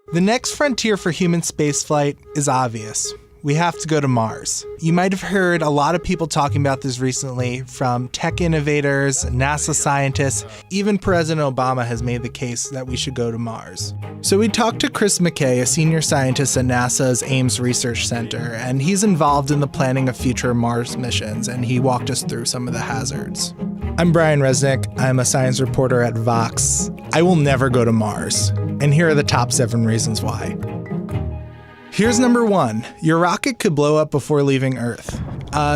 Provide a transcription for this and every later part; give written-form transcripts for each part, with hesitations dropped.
The next frontier for human spaceflight is obvious. We have to go to Mars. You might have heard a lot of people talking about this recently, from tech innovators, NASA scientists, even President Obama has made the case that we should go to Mars. So we talked to Chris McKay, a senior scientist at NASA's Ames Research Center, and he's involved in the planning of future Mars missions, and he walked us through some of the hazards. I'm Brian Resnick. I'm a science reporter at Vox. I will never go to Mars, and here are the top 7 reasons why. Here's number 1. Your rocket could blow up before leaving Earth.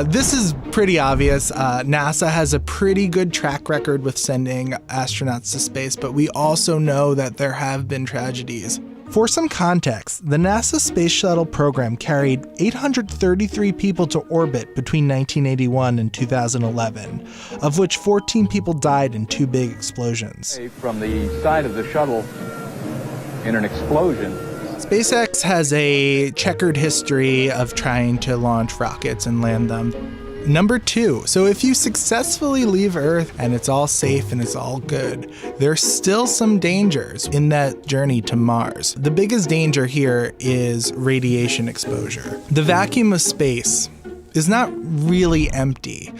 This is pretty obvious. NASA has a pretty good track record with sending astronauts to space, but we also know that there have been tragedies. For some context, the NASA Space Shuttle program carried 833 people to orbit between 1981 and 2011, of which 14 people died in 2 big explosions. From the side of the shuttle in an explosion. SpaceX has a checkered history of trying to launch rockets and land them. Number 2, so if you successfully leave Earth and it's all safe and it's all good, there's still some dangers in that journey to Mars. The biggest danger here is radiation exposure. The vacuum of space is not really empty.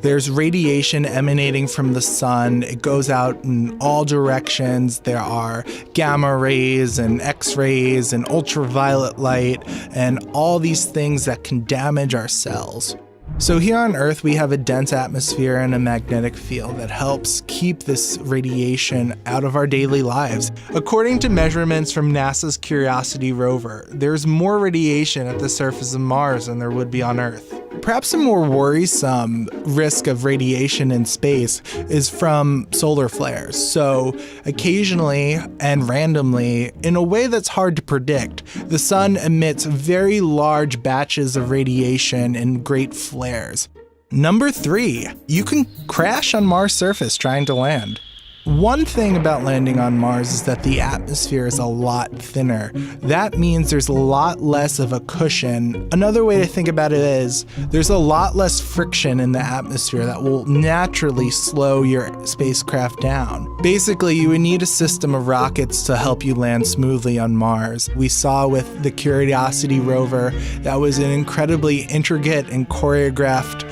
There's radiation emanating from the sun. It goes out in all directions. There are gamma rays and X-rays and ultraviolet light and all these things that can damage our cells. So here on Earth, we have a dense atmosphere and a magnetic field that helps keep this radiation out of our daily lives. According to measurements from NASA's Curiosity rover, there's more radiation at the surface of Mars than there would be on Earth. Perhaps a more worrisome risk of radiation in space is from solar flares. So occasionally and randomly, in a way that's hard to predict, the sun emits very large batches of radiation in great flares. Number 3, you can crash on Mars' surface trying to land. One thing about landing on Mars is that the atmosphere is a lot thinner. That means there's a lot less of a cushion. Another way to think about it is there's a lot less friction in the atmosphere that will naturally slow your spacecraft down. Basically, you would need a system of rockets to help you land smoothly on Mars. We saw with the Curiosity rover that was an incredibly intricate and choreographed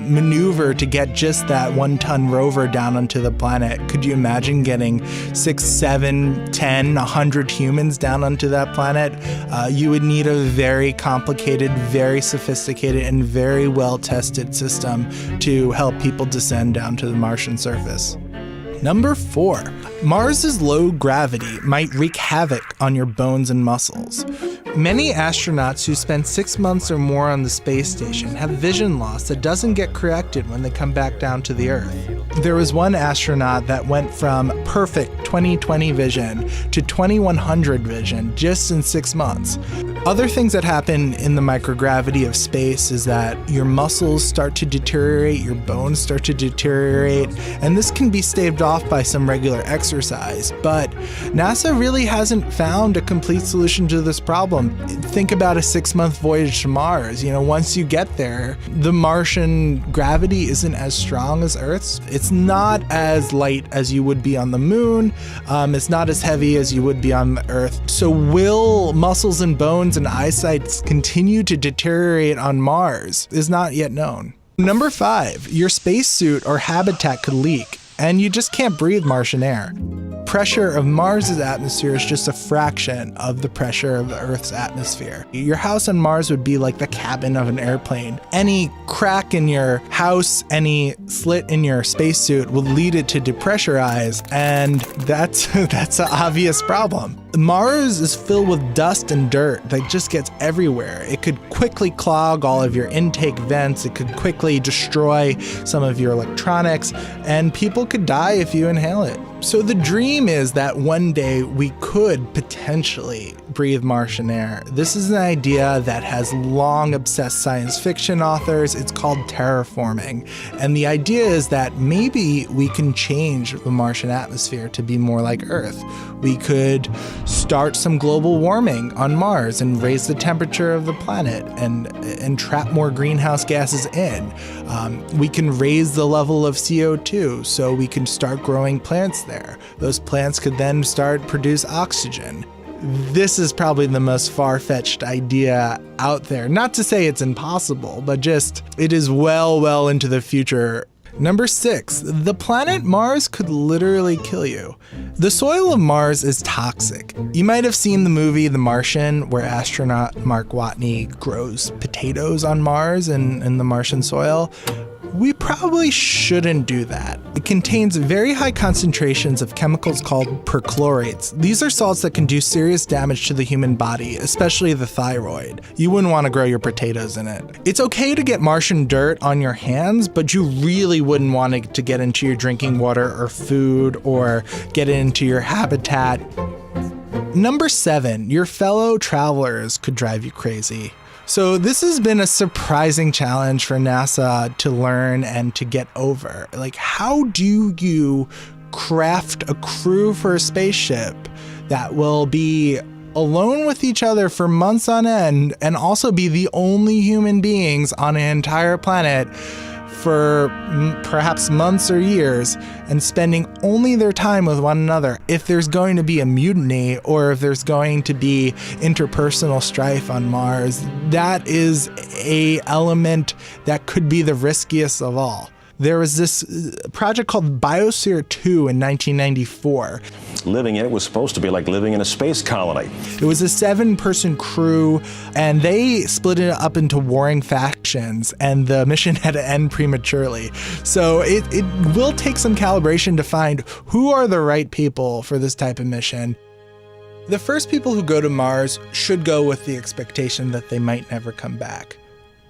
maneuver to get just that 1-ton rover down onto the planet. Could you imagine getting 6, 7, 10, 100 humans down onto that planet? You would need a very complicated, very sophisticated, and very well-tested system to help people descend down to the Martian surface. Number 4, Mars's low gravity might wreak havoc on your bones and muscles. Many astronauts who spend 6 months or more on the space station have vision loss that doesn't get corrected when they come back down to the Earth. There was one astronaut that went from perfect 20/20 vision to 2100 vision just in 6 months. Other things that happen in the microgravity of space is that your muscles start to deteriorate, your bones start to deteriorate, and this can be staved off by some regular exercise. But NASA really hasn't found a complete solution to this problem. Think about a 6-month voyage to Mars. Once you get there, the Martian gravity isn't as strong as Earth's. It's not as light as you would be on the moon. It's not as heavy as you would be on the Earth. So will muscles and bones and eyesight continue to deteriorate on Mars is not yet known. Number 5, your spacesuit or habitat could leak, and you just can't breathe Martian air. Pressure of Mars's atmosphere is just a fraction of the pressure of the Earth's atmosphere. Your house on Mars would be like the cabin of an airplane. Any crack in your house, any slit in your spacesuit will lead it to depressurize, and that's an obvious problem. Mars is filled with dust and dirt that just gets everywhere. It could quickly clog all of your intake vents. It could quickly destroy some of your electronics, and people could die if you inhale it. So the dream is that one day we could potentially breathe Martian air. This is an idea that has long obsessed science fiction authors. It's called terraforming. And the idea is that maybe we can change the Martian atmosphere to be more like Earth. We could start some global warming on Mars and raise the temperature of the planet and trap more greenhouse gases in. We can raise the level of CO2 so we can start growing plants there. Those plants could then start produce oxygen. this is probably the most far-fetched idea out there. Not to say it's impossible, but just it is well into the future. Number 6, the planet Mars could literally kill you. The soil of Mars is toxic. You might have seen the movie The Martian, where astronaut Mark Watney grows potatoes on Mars and in the Martian soil. We probably shouldn't do that. It contains very high concentrations of chemicals called perchlorates. These are salts that can do serious damage to the human body, especially the thyroid. You wouldn't want to grow your potatoes in it. It's okay to get Martian dirt on your hands, but you really wouldn't want it to get into your drinking water or food or get into your habitat. Number 7, your fellow travelers could drive you crazy. So this has been a surprising challenge for NASA to learn and to get over. Like, how do you craft a crew for a spaceship that will be alone with each other for months on end and also be the only human beings on an entire planet for perhaps months or years and spending only their time with one another? If there's going to be a mutiny or if there's going to be interpersonal strife on Mars, that is a element that could be the riskiest of all. There was this project called Biosphere 2 in 1994. Living in it was supposed to be like living in a space colony. It was a 7-person crew, and they split it up into warring factions, and the mission had to end prematurely. So it will take some calibration to find who are the right people for this type of mission. The first people who go to Mars should go with the expectation that they might never come back.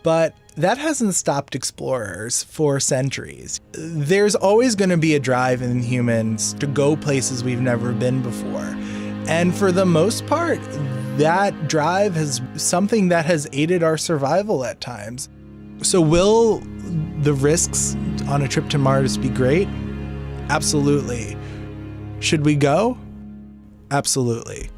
But that hasn't stopped explorers for centuries. There's always going to be a drive in humans to go places we've never been before. And for the most part, that drive is something that has aided our survival at times. So will the risks on a trip to Mars be great? Absolutely. Should we go? Absolutely.